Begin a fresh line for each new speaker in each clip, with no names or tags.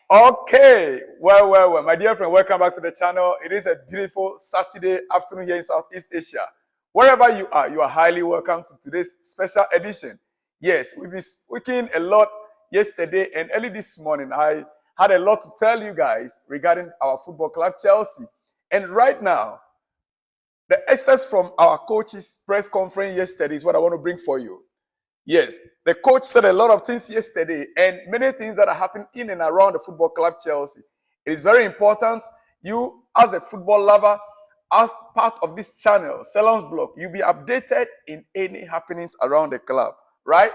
Okay, well, my dear friend, welcome back to the channel. It is a beautiful Saturday afternoon here in Southeast Asia. Wherever you are highly welcome to today's special edition. Yes, we've been speaking a lot yesterday and early this morning. I had a lot to tell you guys regarding our football club, Chelsea. And right now, the excerpts from our coach's press conference yesterday is what I want to bring for you. Yes, the coach said a lot of things yesterday and many things that are happening in and around the football club Chelsea. It is very important you, as a football lover, as part of this channel, Salon's Blog, you'll be updated in any happenings around the club, right?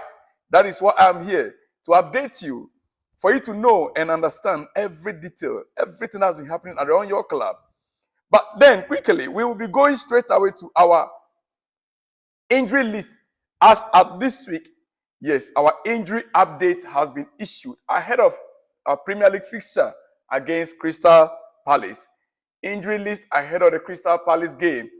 That is what I'm here to update you, for you to know and understand every detail, everything that's been happening around your club. But then, quickly, we will be going straight away to our injury list. As at this week, yes, our injury update has been issued ahead of our Premier League fixture against Crystal Palace. Injury list ahead of the Crystal Palace game.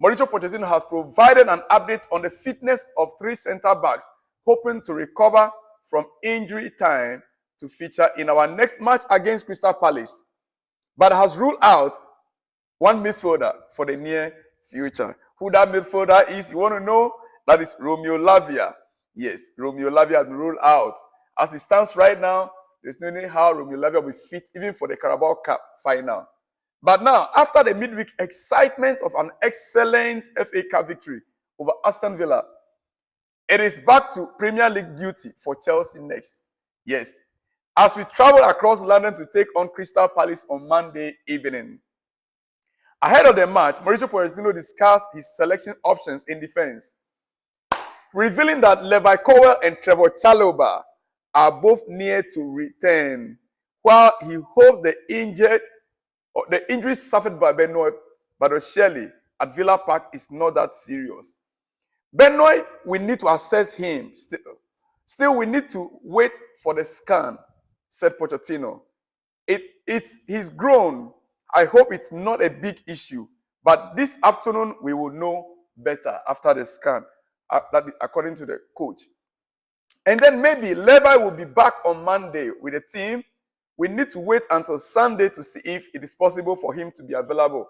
Mauricio Pochettino has provided an update on the fitness of 3 centre-backs, hoping to recover from injury time to feature in our next match against Crystal Palace, but has ruled out one midfielder for the near future. Who that midfielder is, you want to know? That is Romeo Lavia. Yes, Romeo Lavia has been ruled out. As it stands right now, there's no need how Romeo Lavia will be fit even for the Carabao Cup final. But now, after the midweek excitement of an excellent FA Cup victory over Aston Villa, it is back to Premier League duty for Chelsea next. Yes, as we travel across London to take on Crystal Palace on Monday evening. Ahead of the match, Mauricio Pochettino discussed his selection options in defense, revealing that Levi Colwill and Trevor Chalobah are both near to return, while he hopes the injury suffered by Benoit Badiashile at Villa Park is not that serious. Benoit, we need to assess him still. Still, we need to wait for the scan, said Pochettino. He's grown. I hope it's not a big issue, but this afternoon we will know better after the scan. According to the coach. And then maybe Levi will be back on Monday with the team. We need to wait until Sunday to see if it is possible for him to be available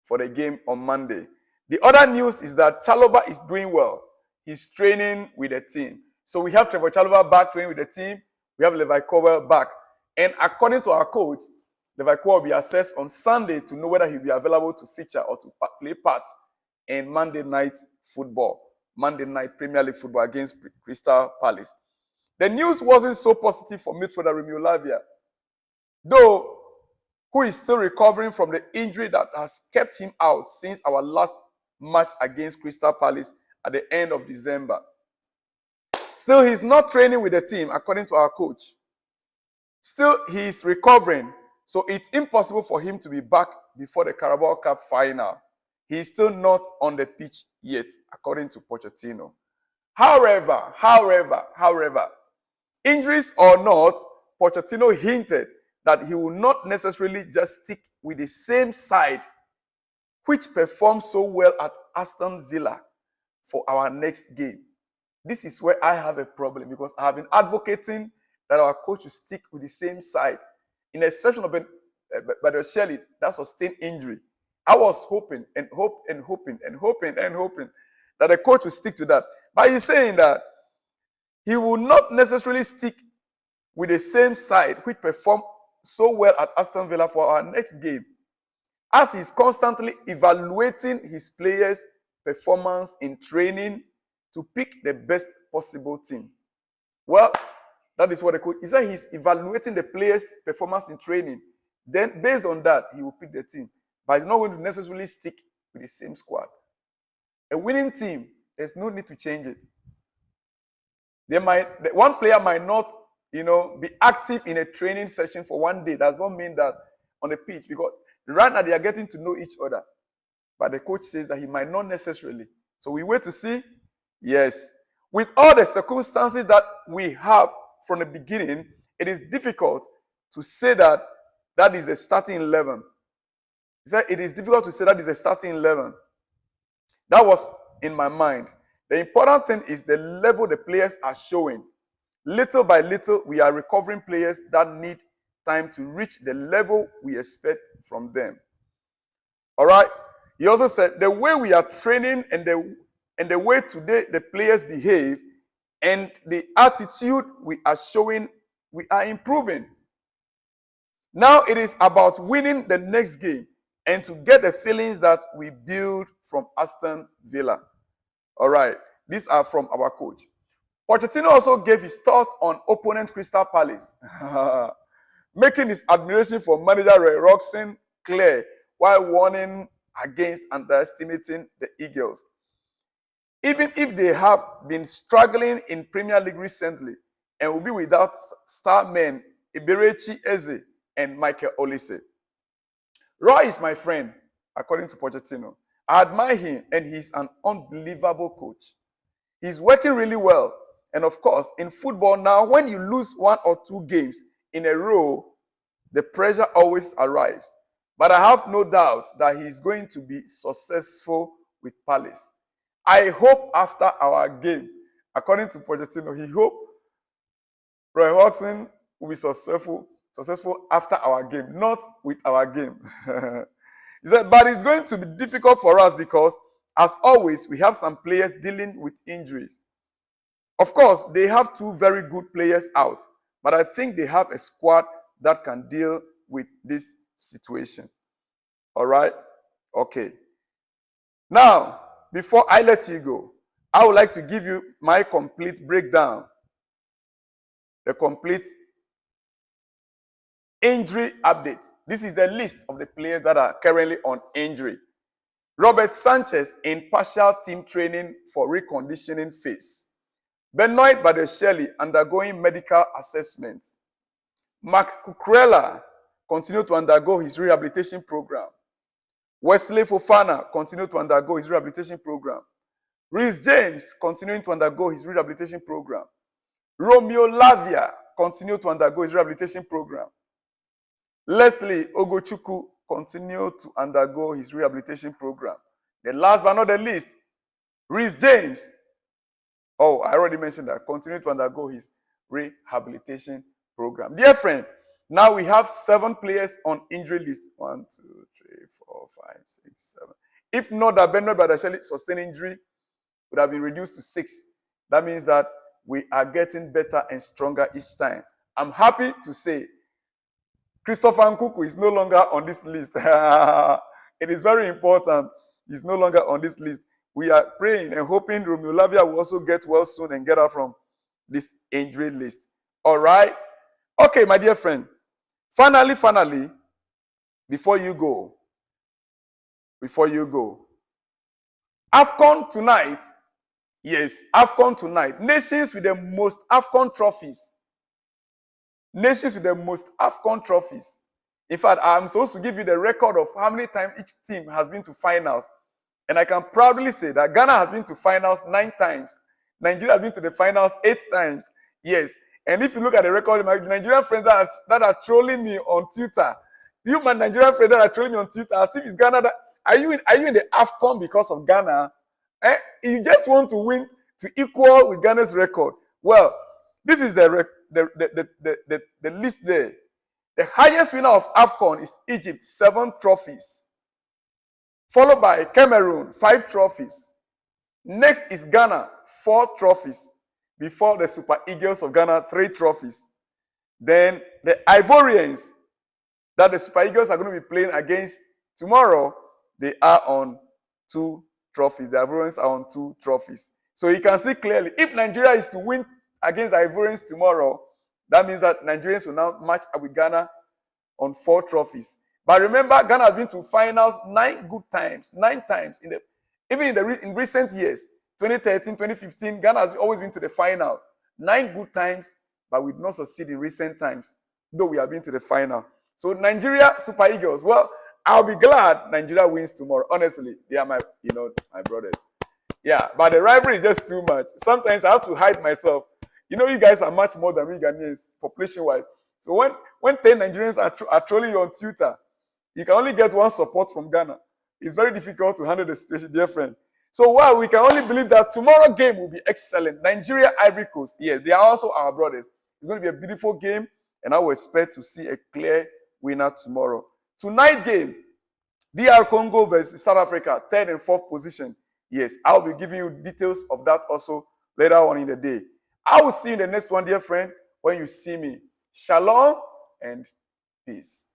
for the game on Monday. The other news is that Chalobah is doing well. He's training with the team. So we have Trevor Chalobah back training with the team. We have Levi Colwill back. And according to our coach, Levi Colwill will be assessed on Sunday to know whether he'll be available to feature or to play part in Monday night football. Monday night Premier League football against Crystal Palace. The news wasn't so positive for midfielder Romeo Lavia, though, who is still recovering from the injury that has kept him out since our last match against Crystal Palace at the end of December. Still, he's not training with the team, according to our coach. Still, he is recovering, so it's impossible for him to be back before the Carabao Cup final. He is still not on the pitch yet, according to Pochettino. However, injuries or not, Pochettino hinted that he will not necessarily just stick with the same side which performed so well at Aston Villa for our next game. This is where I have a problem, because I have been advocating that our coach will stick with the same side. In the exception of Badiashile, that sustained injury, I was hoping that the coach will stick to that. But he's saying that he will not necessarily stick with the same side which performed so well at Aston Villa for our next game, as he's constantly evaluating his players' performance in training to pick the best possible team. Well, that is what the coach, he said he's evaluating the players' performance in training. Then, based on that, he will pick the team. But he's not going to necessarily stick with the same squad. A winning team, there's no need to change it. One player might not, be active in a training session for one day. Does not mean that on the pitch, because right now they are getting to know each other. But the coach says that he might not necessarily. So we wait to see. Yes. With all the circumstances that we have from the beginning, it is difficult to say that is the starting 11. He said it is difficult to say that is a starting 11. That was in my mind. The important thing is the level the players are showing. Little by little, we are recovering players that need time to reach the level we expect from them. All right. He also said the way we are training and the way today the players behave and the attitude we are showing, we are improving. Now it is about winning the next game and to get the feelings that we build from Aston Villa. All right. These are from our coach. Pochettino also gave his thoughts on opponent Crystal Palace, making his admiration for manager Roy Hodgson clear while warning against underestimating the Eagles. Even if they have been struggling in Premier League recently and will be without star men Eberechi Eze and Michael Olise. Roy is my friend, according to Pochettino. I admire him and he's an unbelievable coach. He's working really well. And of course, in football now, when you lose 1 or 2 games in a row, the pressure always arrives. But I have no doubt that he's going to be successful with Palace. I hope after our game, according to Pochettino, he hopes Roy Hodgson will be successful after our game, not with our game. He said, but it's going to be difficult for us because, as always, we have some players dealing with injuries. Of course, they have 2 very good players out, but I think they have a squad that can deal with this situation. All right? Okay. Now, before I let you go, I would like to give you my complete breakdown, the complete injury update. This is the list of the players that are currently on injury. Robert Sanchez in partial team training for reconditioning phase. Benoit Badiashile undergoing medical assessment. Mark Cucurella continued to undergo his rehabilitation program. Wesley Fofana continued to undergo his rehabilitation program. Reece James continuing to undergo his rehabilitation program. Romeo Lavia continued to undergo his rehabilitation program. Leslie Ogochukwu continued to undergo his rehabilitation program. The last but not the least, Reece James, I already mentioned that, continued to undergo his rehabilitation program. Dear friend, now we have 7 players on injury list. 1, 2, 3, 4, 5, 6, 7. If not that Benoit Badiashile sustained injury, would have been reduced to 6. That means that we are getting better and stronger each time. I'm happy to say Christopher Nkuku is no longer on this list. It is very important. He's no longer on this list. We are praying and hoping Romeo Lavia will also get well soon and get out from this injury list. All right? Okay, my dear friend. Finally, before you go, Afcon tonight, yes, Afcon tonight. Nations with the most Afcon trophies. Nations with the most Afcon trophies. In fact, I'm supposed to give you the record of how many times each team has been to finals. And I can proudly say that Ghana has been to finals 9 times. Nigeria has been to the finals 8 times. Yes. And if you look at the record, my Nigerian friends that are trolling me on Twitter, you, my Nigerian friends that are trolling me on Twitter, as if it's Ghana. Are you in the Afcon because of Ghana? You just want to win to equal with Ghana's record. Well, this is the list there. The highest winner of Afcon is Egypt, 7 trophies. Followed by Cameroon, 5 trophies. Next is Ghana, 4 trophies. Before the Super Eagles of Ghana, 3 trophies. Then the Ivorians, that the Super Eagles are going to be playing against tomorrow, they are on 2 trophies. The Ivorians are on 2 trophies. So you can see clearly, if Nigeria is to win against the Ivorians tomorrow, that means that Nigerians will now match up with Ghana on 4 trophies. But remember, Ghana has been to finals 9 good times, 9 times. In recent years, 2013, 2015, Ghana has always been to the final. 9 good times, but we did not succeed in recent times, though we have been to the final. So Nigeria, Super Eagles, well, I'll be glad Nigeria wins tomorrow. Honestly, they are my brothers. Yeah, but the rivalry is just too much. Sometimes I have to hide myself. You guys are much more than we Ghanaians, population-wise. So when 10 Nigerians are trolling you on Twitter, you can only get 1 support from Ghana. It's very difficult to handle the situation, dear friend. So while we can only believe that tomorrow's game will be excellent, Nigeria, Ivory Coast, yes, they are also our brothers. It's going to be a beautiful game. and I will expect to see a clear winner tomorrow. Tonight game, DR Congo versus South Africa, third and fourth position. Yes, I'll be giving you details of that also later on in the day. I will see you in the next one, dear friend, when you see me. Shalom and peace.